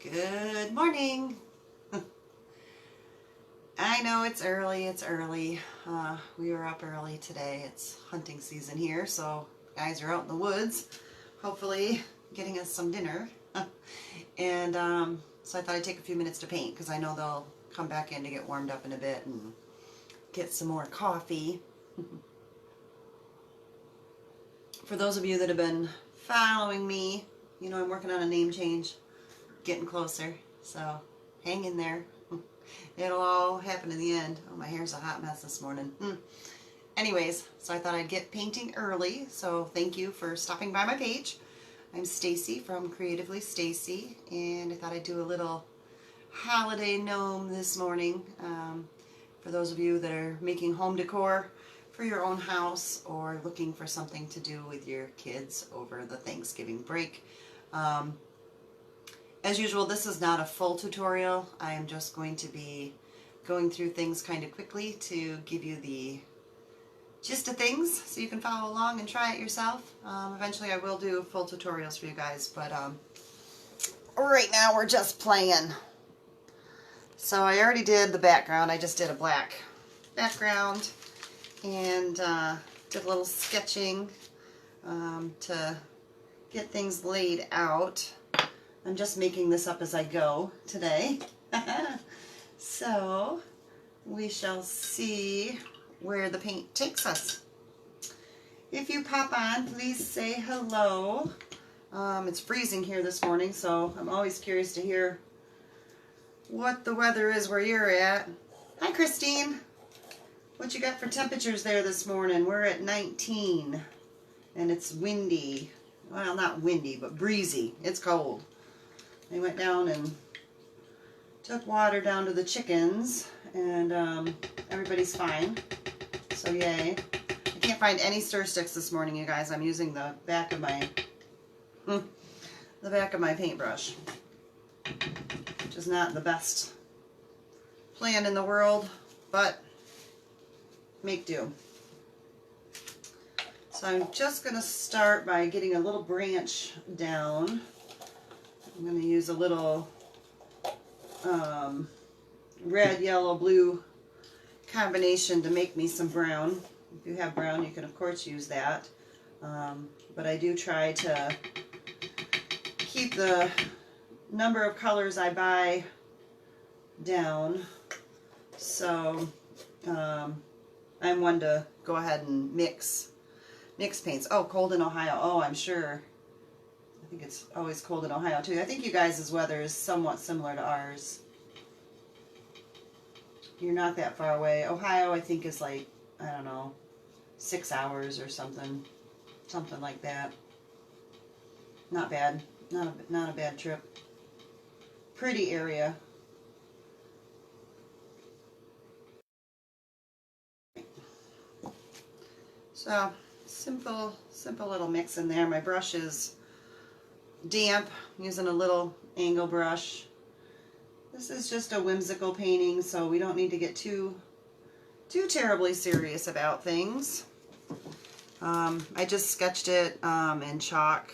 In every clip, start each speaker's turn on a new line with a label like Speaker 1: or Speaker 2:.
Speaker 1: Good morning. I know it's early. We were up early today. It's hunting season here, so guys are out in the woods, hopefully getting us some dinner. And so I thought I'd take a few minutes to paint because I know they'll come back in to get warmed up in a bit and get some more coffee. For those of you that have been following me, you know I'm working on a name change, getting closer, so hang in there. It'll all happen in the end. Oh, my hair's a hot mess this morning. Anyways, so I thought I'd get painting early, so thank you for stopping by my page. I'm Stacy from Creatively Stacy, and I thought I'd do a little holiday gnome this morning. For those of you that are making home decor for your own house or looking for something to do with your kids over the Thanksgiving break. As usual, this is not a full tutorial. I am just going to be going through things kind of quickly to give you the gist of things so you can follow along and try it yourself. Eventually I will do full tutorials for you guys, but right now we're just playing. So I already did the background. I just did a black background and did a little sketching to get things laid out. I'm just making this up as I go today. So we shall see where the paint takes us. If you pop on, please say hello. It's freezing here this morning, so I'm always curious to hear what the weather is where you're at. Hi, Christine. What you got for temperatures there this morning? We're at 19, and it's windy. Well, not windy, but breezy. It's cold. I went down and took water down to the chickens, and everybody's fine, so yay. I can't find any stir sticks this morning, you guys. I'm using the back of my paintbrush, which is not the best plan in the world, but make do. So I'm just going to start by getting a little branch down. I'm going to use a little red, yellow, blue combination to make me some brown. If you have brown, you can of course use that. But I do try to keep the number of colors I buy down. So I'm one to go ahead and mix paints. Oh, cold in Ohio. Oh, I'm sure. I think it's always cold in Ohio too. I think you guys' weather is somewhat similar to ours. You're not that far away. Ohio, I think, is like, I don't know, 6 hours or something like that. Not bad. Not a bad trip. Pretty area. So simple little mix in there. My brush is damp. I'm using a little angle brush. This is just a whimsical painting, so we don't need to get too terribly serious about things. I just sketched it in chalk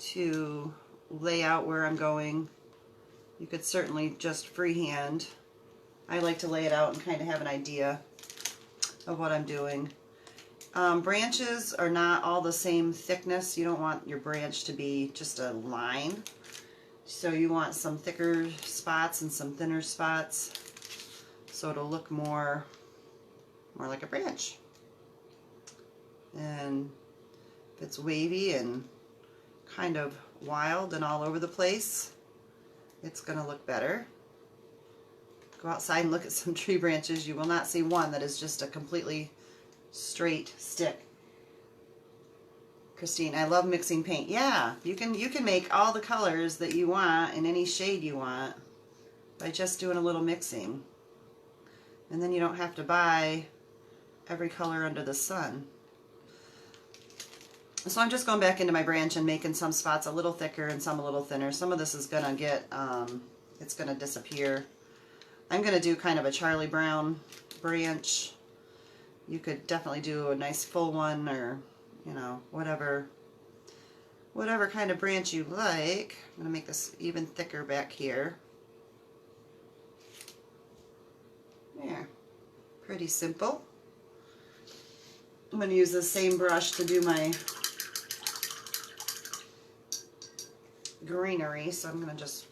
Speaker 1: to lay out where I'm going. You could certainly just freehand. I like to lay it out and kind of have an idea of what I'm doing. Branches are not all the same thickness. You don't want your branch to be just a line. So you want some thicker spots and some thinner spots, so it'll look more like a branch. And if it's wavy and kind of wild and all over the place, it's going to look better. Go outside and look at some tree branches. You will not see one that is just a completely straight stick. Christine, I love mixing paint. Yeah, you can make all the colors that you want in any shade you want by just doing a little mixing. And then you don't have to buy every color under the sun. So I'm just going back into my branch and making some spots a little thicker and some a little thinner. Some of this is going to get, it's going to disappear. I'm going to do kind of a Charlie Brown branch. You could definitely do a nice full one, or, you know, whatever whatever kind of branch you like. I'm going to make this even thicker back here. Yeah, pretty simple. I'm going to use the same brush to do my greenery, so I'm going to just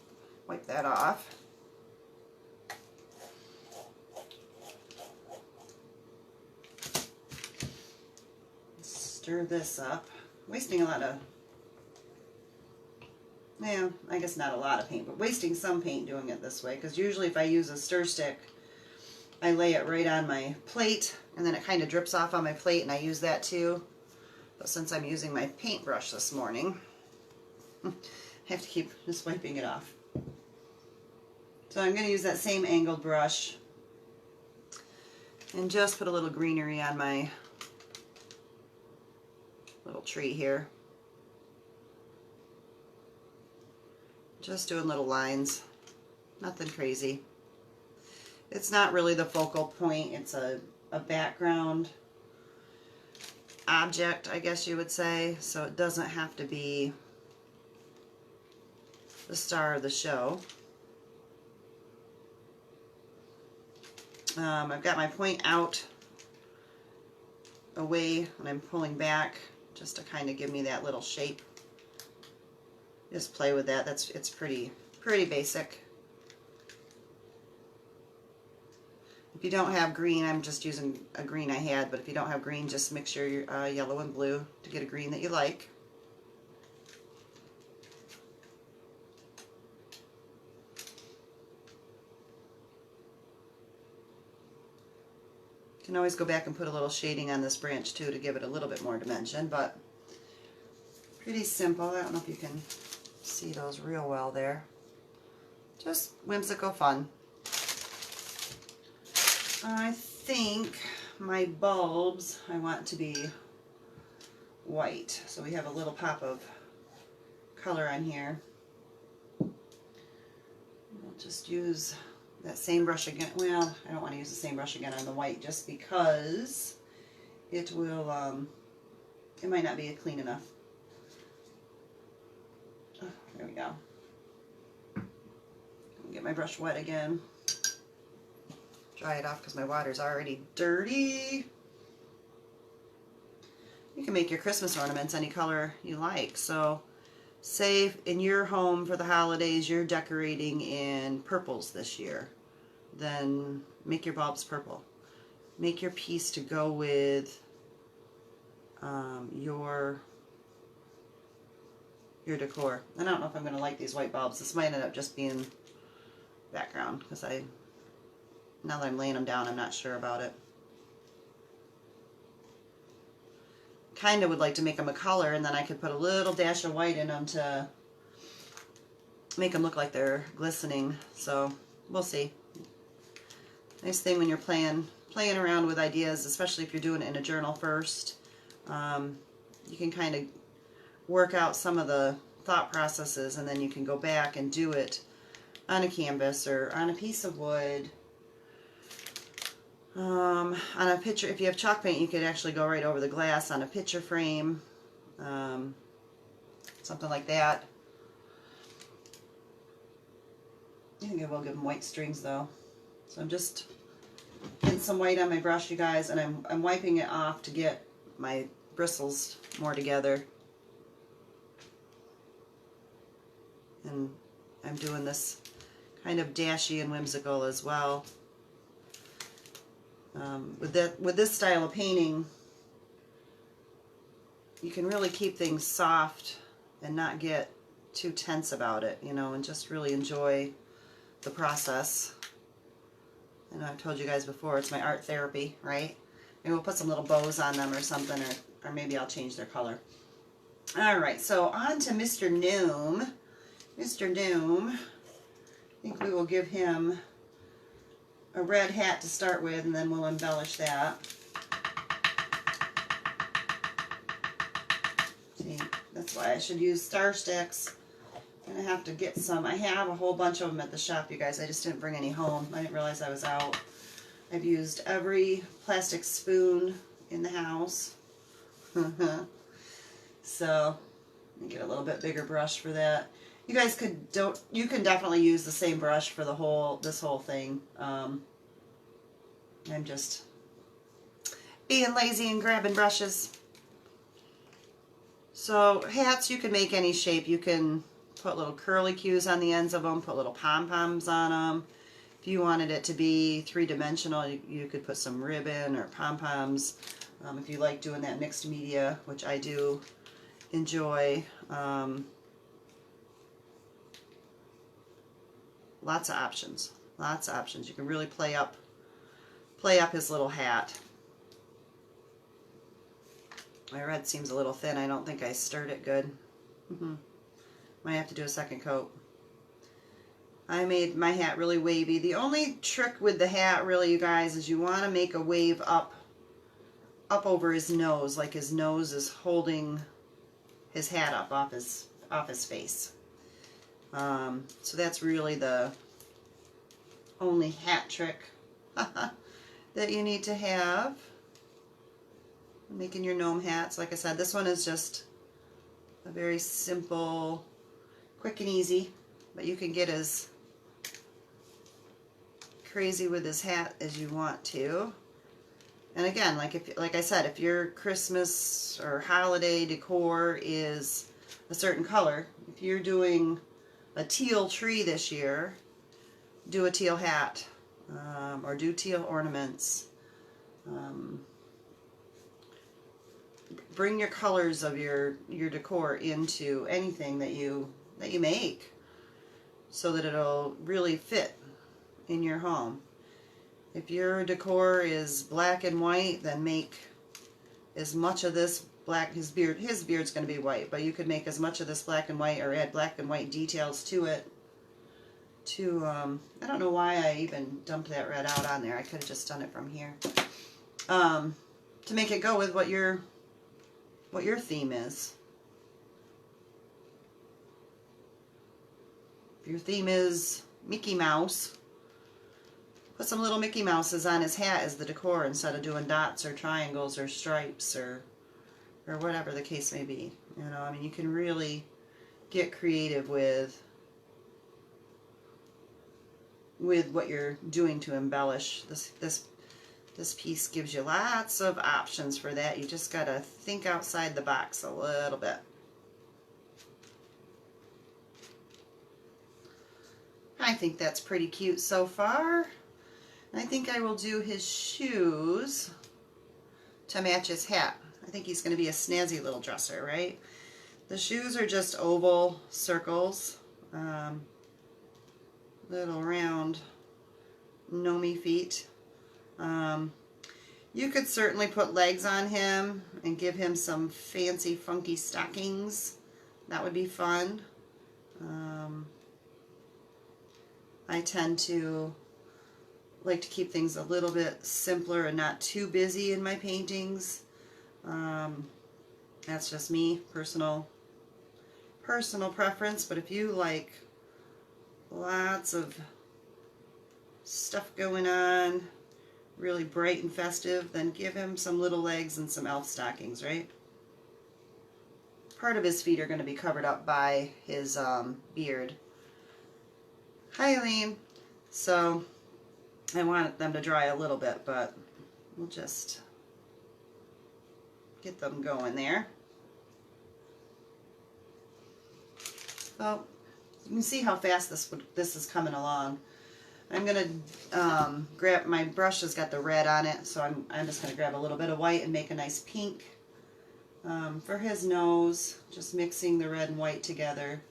Speaker 1: wipe that off. Stir this up. Wasting a lot of, yeah, I guess not a lot of paint, but wasting some paint doing it this way, because usually if I use a stir stick, I lay it right on my plate, and then it kind of drips off on my plate, and I use that too. But since I'm using my paintbrush this morning, I have to keep just wiping it off. So I'm going to use that same angled brush and just put a little greenery on my little tree here. Just doing little lines, nothing crazy. It's not really the focal point, it's a background object, I guess you would say, so it doesn't have to be the star of the show. I've got my point out away and I'm pulling back just to kind of give me that little shape. Just play with that. It's pretty basic. If you don't have green, I'm just using a green I had, but if you don't have green, just mix your yellow and blue to get a green that you like. You can always go back and put a little shading on this branch too to give it a little bit more dimension, but pretty simple. I don't know if you can see those real well there. Just whimsical fun. I think my bulbs I want to be white, so we have a little pop of color on here. I'll just use that same brush again. Well, I don't want to use the same brush again on the white just because it will, it might not be clean enough. Oh, there we go. Get my brush wet again. Dry it off because my water's already dirty. You can make your Christmas ornaments any color you like. So say in your home for the holidays you're decorating in purples this year, then make your bulbs purple. Make your piece to go with your decor. I don't know if I'm going to like these white bulbs. This might end up just being background because now that I'm laying them down, I'm not sure about it. Kind of would like to make them a color, and then I could put a little dash of white in them to make them look like they're glistening. So we'll see. Nice thing when you're playing around with ideas, especially if you're doing it in a journal first. You can kind of work out some of the thought processes, and then you can go back and do it on a canvas or on a piece of wood. On a picture, if you have chalk paint, you could actually go right over the glass on a picture frame, something like that. I think I will give them white strings though. So I'm just getting some white on my brush, you guys, and I'm wiping it off to get my bristles more together. And I'm doing this kind of dashy and whimsical as well. With this style of painting, you can really keep things soft and not get too tense about it, you know, and just really enjoy the process. I know I've told you guys before, it's my art therapy, right? Maybe we'll put some little bows on them or something, or maybe I'll change their color. Alright, so on to Mr. Gnome. Mr. Gnome, I think we will give him a red hat to start with, and then we'll embellish that. See, that's why I should use star sticks. I'm going to have to get some. I have a whole bunch of them at the shop, you guys. I just didn't bring any home. I didn't realize I was out. I've used every plastic spoon in the house. So, Get a little bit bigger brush for that. You guys you can definitely use the same brush for this whole thing. I'm just being lazy and grabbing brushes. So hats, you can make any shape. You can put little curlicues on the ends of them, put little pom-poms on them. If you wanted it to be three-dimensional, you could put some ribbon or pom-poms. If you like doing that mixed media, which I do enjoy. Lots of options. Lots of options. You can really play up his little hat. My red seems a little thin. I don't think I stirred it good. Might have to do a second coat. I made my hat really wavy. The only trick with the hat, really, you guys, is you want to make a wave up over his nose, like his nose is holding his hat up off his face. So that's really the only hat trick that you need to have. Making your gnome hats. Like I said, this one is just a very simple, quick and easy, but you can get as crazy with his hat as you want to. And again, like I said, if your Christmas or holiday decor is a certain color, if you're doing a teal tree this year, do a teal hat, or do teal ornaments. Bring your colors of your decor into anything that you make, so that it'll really fit in your home. If your decor is black and white, then make as much of this black. His beard's going to be white, but you could make as much of this black and white, or add black and white details to it. I don't know why I even dumped that red out on there. I could have just done it from here. To make it go with what your theme is. If your theme is Mickey Mouse, put some little Mickey Mouses on his hat as the decor instead of doing dots or triangles or stripes or whatever the case may be. You know, I mean, you can really get creative with what you're doing to embellish. This piece gives you lots of options for that. You just gotta think outside the box a little bit. I think that's pretty cute so far. I think I will do his shoes to match his hat. I think he's going to be a snazzy little dresser, right? The shoes are just oval circles, little round gnome feet. You could certainly put legs on him and give him some fancy funky stockings. That would be fun. I tend to like to keep things a little bit simpler and not too busy in my paintings. That's just me, personal preference. But if you like lots of stuff going on, really bright and festive, then give him some little legs and some elf stockings, right? Part of his feet are going to be covered up by his beard. Hi, Eileen. So I want them to dry a little bit, but we'll just get them going there. Well, you can see how fast this is coming along. I'm gonna grab, my brush has got the red on it, so I'm just gonna grab a little bit of white and make a nice pink for his nose. Just mixing the red and white together.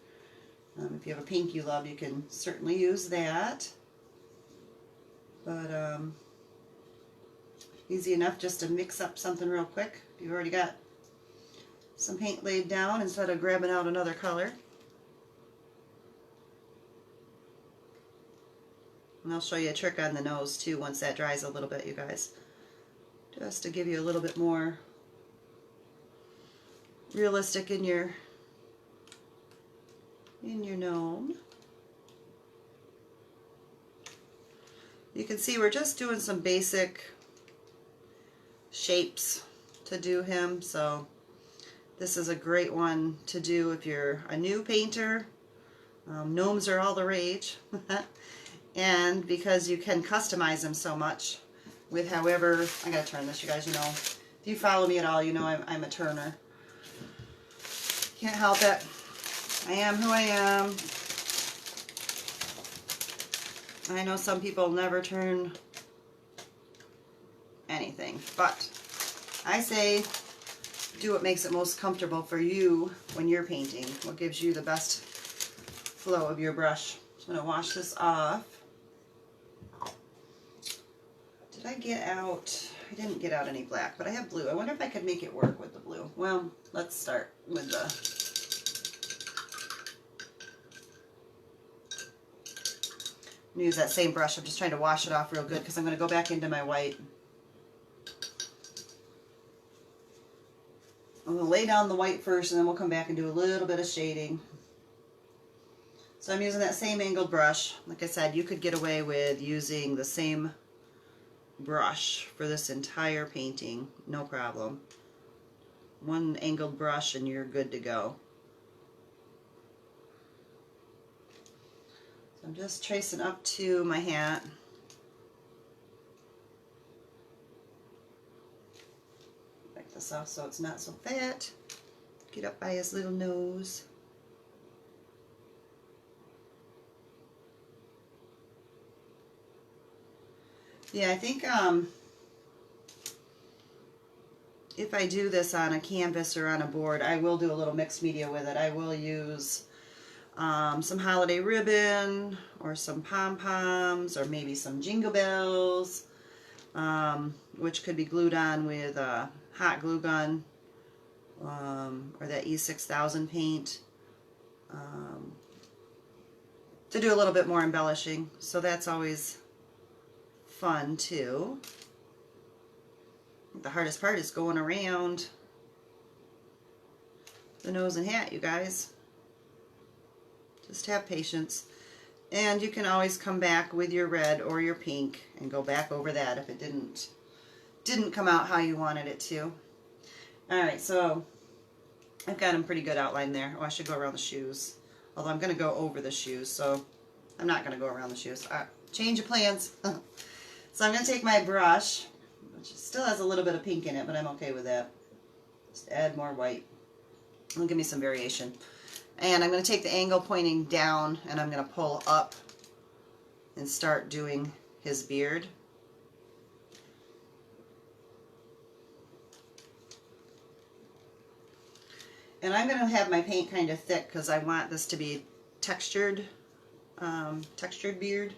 Speaker 1: If you have a pink you love, you can certainly use that. But easy enough just to mix up something real quick. You've already got some paint laid down instead of grabbing out another color. And I'll show you a trick on the nose too once that dries a little bit, you guys. Just to give you a little bit more realistic in your gnome. You can see we're just doing some basic shapes to do him. So This is a great one to do if you're a new painter. Gnomes are all the rage. And because you can customize them so much with however, I gotta turn this, you guys, you know. If you follow me at all, you know I'm a turner. Can't help it. I am who I am. I know some people never turn anything, but I say do what makes it most comfortable for you when you're painting, what gives you the best flow of your brush. So I'm going to wash this off. Did I get out? I didn't get out any black, but I have blue. I wonder if I could make it work with the blue. Well, let's start with the... I'm going to use that same brush. I'm just trying to wash it off real good because I'm going to go back into my white. I'm going to lay down the white first and then we'll come back and do a little bit of shading. So I'm using that same angled brush. Like I said, you could get away with using the same brush for this entire painting, no problem. One angled brush and you're good to go. So I'm just tracing up to my hat. Back this off so it's not so fat. Get up by his little nose. Yeah, I think if I do this on a canvas or on a board, I will do a little mixed media with it. I will use some holiday ribbon or some pom-poms or maybe some jingle bells, which could be glued on with a hot glue gun or that E6000 paint to do a little bit more embellishing. So that's always fun too. The hardest part is going around the nose and hat, you guys. Just have patience. And you can always come back with your red or your pink and go back over that if it didn't come out how you wanted it to. Alright, so I've got them pretty good outlined there. Oh, I should go around the shoes. Although I'm going to go over the shoes, so I'm not going to go around the shoes. Change of plans. So I'm going to take my brush, which still has a little bit of pink in it, but I'm okay with that. Just add more white. It'll give me some variation. And I'm going to take the angle pointing down and I'm going to pull up and start doing his beard. And I'm going to have my paint kind of thick because I want this to be textured, textured beard.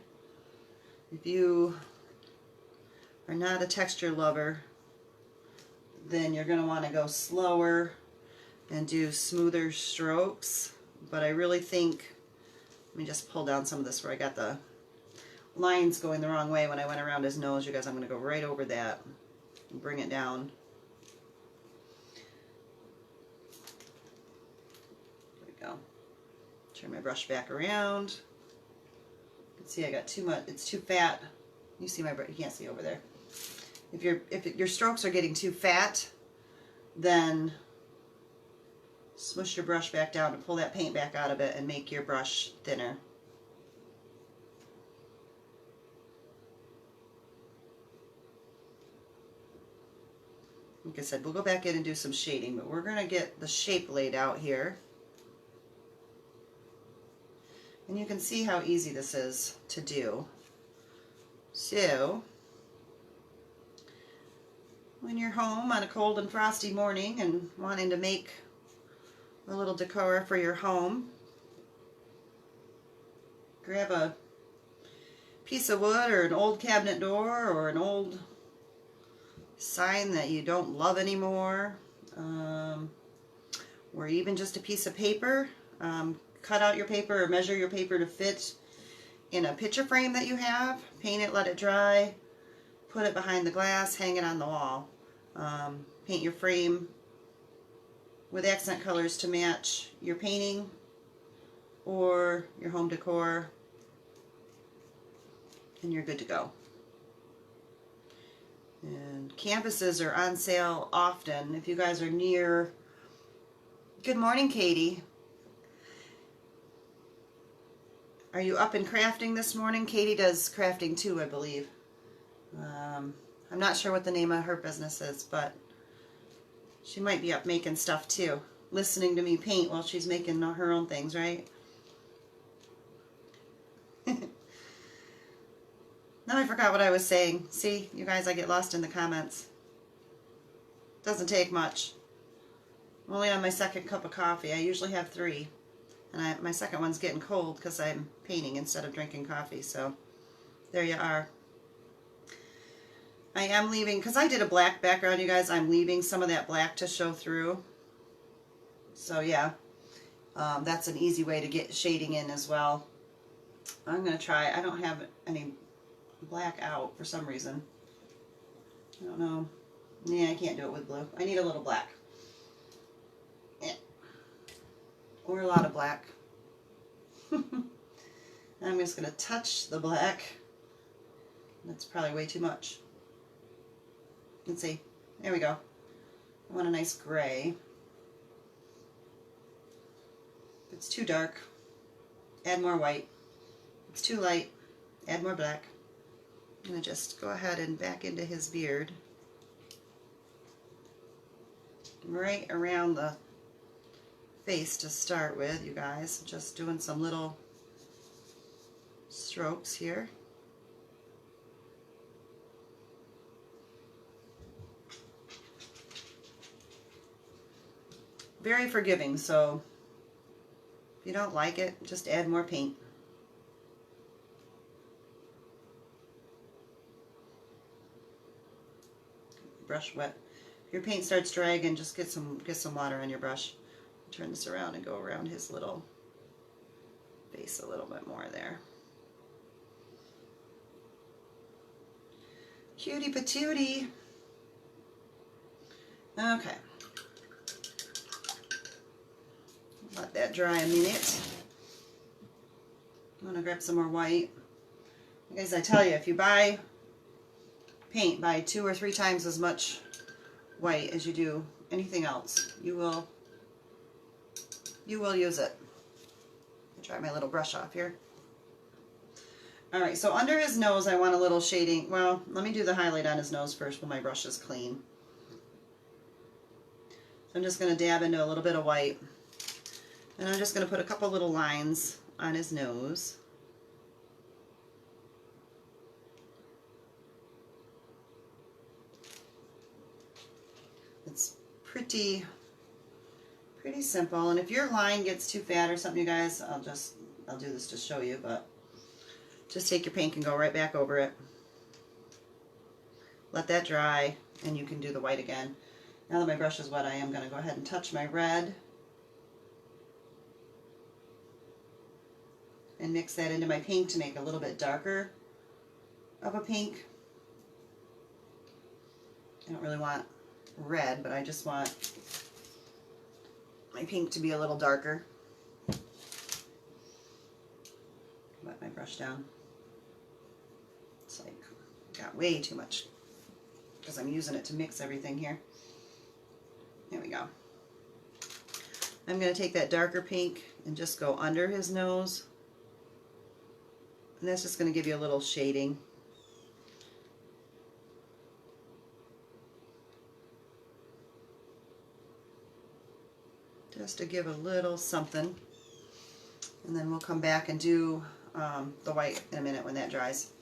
Speaker 1: If you are not a texture lover, then you're going to want to go slower and do smoother strokes. But I really think, let me just pull down some of this where I got the lines going the wrong way when I went around his nose. You guys, I'm going to go right over that and bring it down. There we go. Turn my brush back around. You can see I got too much, it's too fat. You see my brush, you can't see over there. If your strokes are getting too fat, then smush your brush back down to pull that paint back out of it and make your brush thinner. Like I said, we'll go back in and do some shading, but we're going to get the shape laid out here. And you can see how easy this is to do. So, when you're home on a cold and frosty morning and wanting to make a little decor for your home, grab a piece of wood or an old cabinet door or an old sign that you don't love anymore, or even just a piece of paper. Cut out your paper or measure your paper to fit in a picture frame that you have. Paint it, let it dry, put it behind the glass, hang it on the wall. Paint your frame with accent colors to match your painting or your home decor, and you're good to go. And canvases are on sale often. If you guys are near Good morning, Katie. Are you up and crafting this morning? Katie does crafting too, I believe. I'm not sure what the name of her business is, but she might be up making stuff too. Listening to me paint while she's making her own things, right? Now I forgot what I was saying. See, you guys, I get lost in the comments. Doesn't take much. I'm only on my second cup of coffee. I usually have 3. And my second one's getting cold because I'm painting instead of drinking coffee. So there you are. I am leaving, because I did a black background, you guys, I'm leaving some of that black to show through. So yeah, that's an easy way to get shading in as well. I'm going to try. I don't have any black out for some reason. I don't know. Yeah, I can't do it with blue. I need a little black. Yeah. Or a lot of black. I'm just going to touch the black. That's probably way too much. Let's see. There we go. I want a nice gray. If it's too dark, add more white. If it's too light, add more black. I'm going to just go ahead and back into his beard. Right around the face to start with, you guys. Just doing some little strokes here. Very forgiving, so if you don't like it, just add more paint. Brush wet. If your paint starts dragging, just get some water on your brush. Turn this around and go around his little face a little bit more there. Cutie patootie. Okay. Let that dry a minute. I'm going to grab some more white. Guys, I tell you, if you buy paint, buy 2 or 3 times as much white as you do anything else. You will use it. I'll try my little brush off here. Alright, so under his nose I want a little shading. Well, let me do the highlight on his nose first when my brush is clean. So I'm just going to dab into a little bit of white. And I'm just going to put a couple little lines on his nose. It's pretty simple. And if your line gets too fat or something, you guys, I'll do this to show you, but just take your paint and go right back over it. Let that dry, and you can do the white again. Now that my brush is wet, I am going to go ahead and touch my red. And mix that into my pink to make a little bit darker of a pink. I don't really want red, but I just want my pink to be a little darker. Let my brush down. It's like, got way too much because I'm using it to mix everything here. There we go. I'm going to take that darker pink and just go under his nose. And that's just going to give you a little shading. Just to give a little something. And then we'll come back and do the white in a minute when that dries.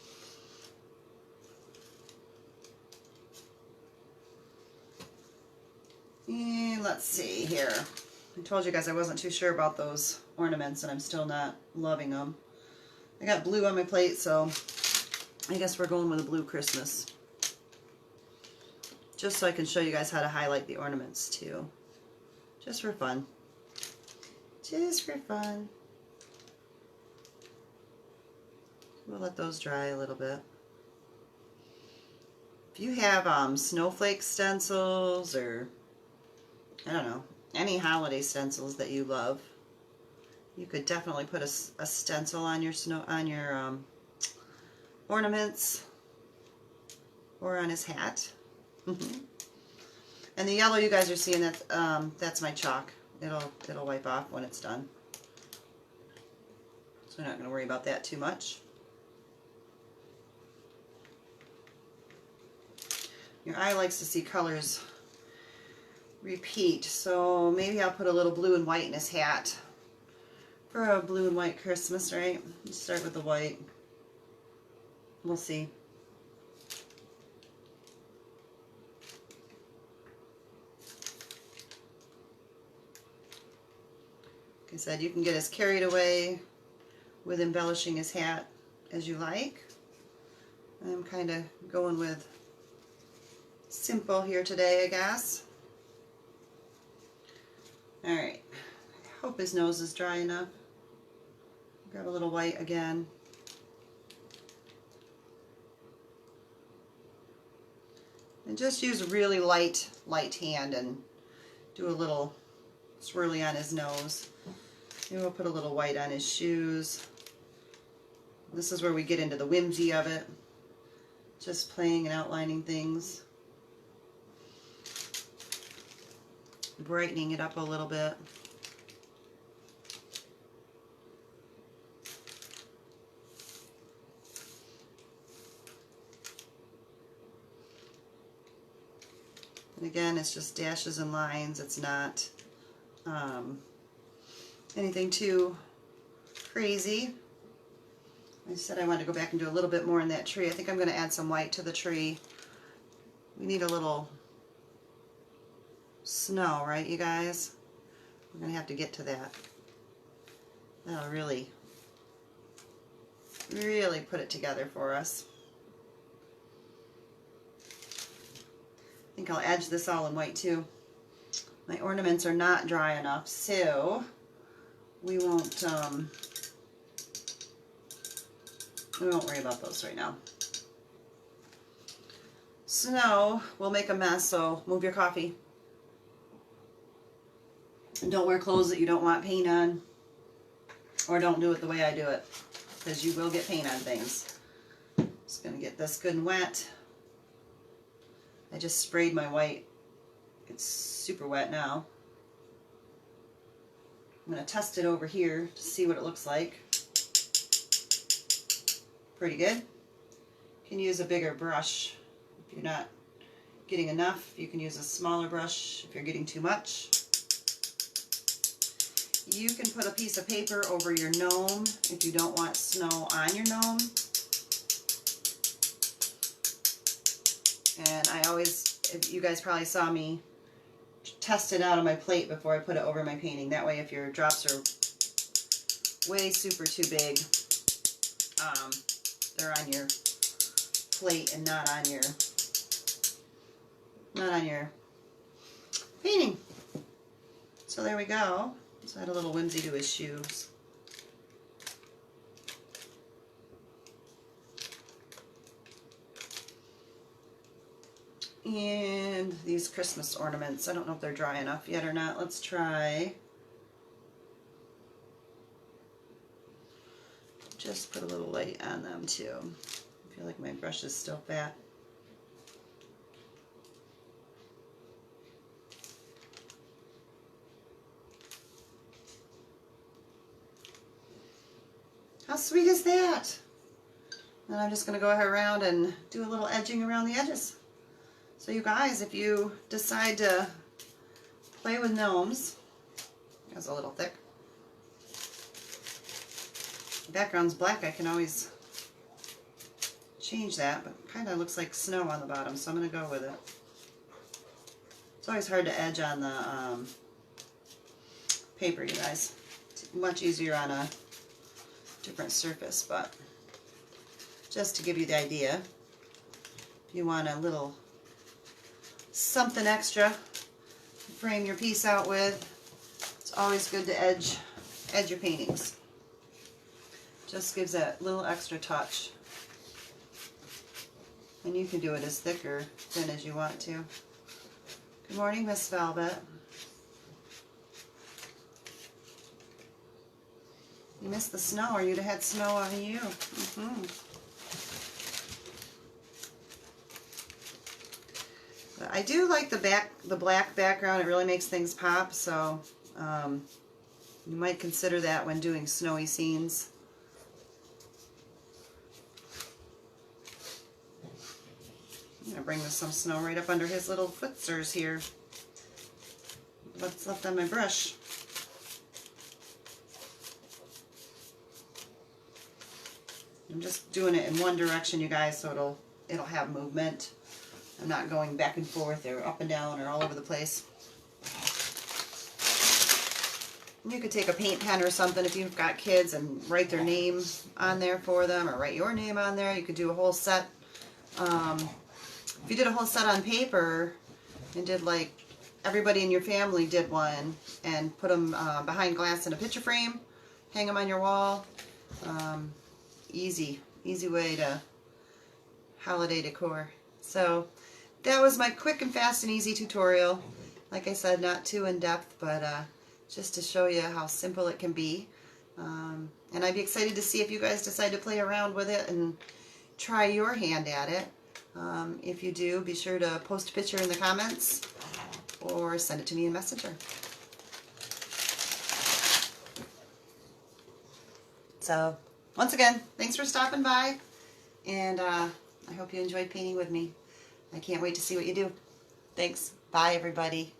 Speaker 1: And let's see here. I told you guys I wasn't too sure about those ornaments, and I'm still not loving them. I got blue on my plate, so I guess we're going with a blue Christmas. Just so I can show you guys how to highlight the ornaments too. Just for fun. Just for fun. We'll let those dry a little bit. If you have snowflake stencils, or I don't know, any holiday stencils that you love, you could definitely put a stencil on your ornaments or on his hat. And the yellow you guys are seeing, that's my chalk. it'll wipe off when it's done. So we're not going to worry about that too much. Your eye likes to see colors repeat, so maybe I'll put a little blue and white in his hat for a blue and white Christmas, right? Let's start with the white. We'll see. Like I said, you can get as carried away with embellishing his hat as you like. I'm kind of going with simple here today, I guess. Alright, I hope his nose is dry enough. Grab a little white again. And just use a really light hand and do a little swirly on his nose. Maybe we'll put a little white on his shoes. This is where we get into the whimsy of it. Just playing and outlining things. Brightening it up a little bit. And again, it's just dashes and lines. It's not anything too crazy. I said I wanted to go back and do a little bit more in that tree. I think I'm going to add some white to the tree. We need a little snow, right, you guys? We're going to have to get to that. That'll really put it together for us. I think I'll edge this all in white too. My ornaments are not dry enough, so we won't worry about those right now. Snow will make a mess, so move your coffee. And don't wear clothes that you don't want paint on, or don't do it the way I do it, because you will get paint on things. Just going to get this good and wet. I just sprayed my white. It's super wet now. I'm going to test it over here to see what it looks like. Pretty good. You can use a bigger brush if you're not getting enough. You can use a smaller brush if you're getting too much. You can put a piece of paper over your gnome if you don't want snow on your gnome. And I always, you guys probably saw me test it out on my plate before I put it over my painting. That way if your drops are way super too big, they're on your plate and not on your painting. So there we go. So add a little whimsy to his shoes. And these Christmas ornaments, I don't know if they're dry enough yet or not. Let's try. Just put a little light on them too. I feel like my brush is still fat. How sweet is that? And I'm just going to go around and do a little edging around the edges. So you guys, if you decide to play with gnomes, that's a little thick. The background's black, I can always change that, but it kind of looks like snow on the bottom, so I'm going to go with it. It's always hard to edge on the paper, you guys. It's much easier on a different surface, but just to give you the idea, if you want a little something extra to frame your piece out with, it's always good to edge your paintings. Just gives that little extra touch. And you can do it as thick or thin as you want to. Good morning, Miss Velvet. You missed the snow, or you'd have had snow on you. But I do like the black background. It really makes things pop, so You might consider that when doing snowy scenes. I'm going to bring some snow right up under his little footsters here. What's left on my brush. I'm just doing it in one direction, you guys, so it'll have movement. I'm not going back and forth or up and down or all over the place. You could take a paint pen or something if you've got kids and write their name on there for them, or write your name on there. You could do a whole set. If you did a whole set on paper and did like everybody in your family did one and put them behind glass in a picture frame, hang them on your wall. Easy way to holiday decor. So that was my quick and fast and easy tutorial. Like I said, not too in-depth, but just to show you how simple it can be. And I'd be excited to see if you guys decide to play around with it and try your hand at it. If you do, be sure to post a picture in the comments or send it to me in Messenger. So, once again, thanks for stopping by, and I hope you enjoyed painting with me. I can't wait to see what you do. Thanks. Bye, everybody.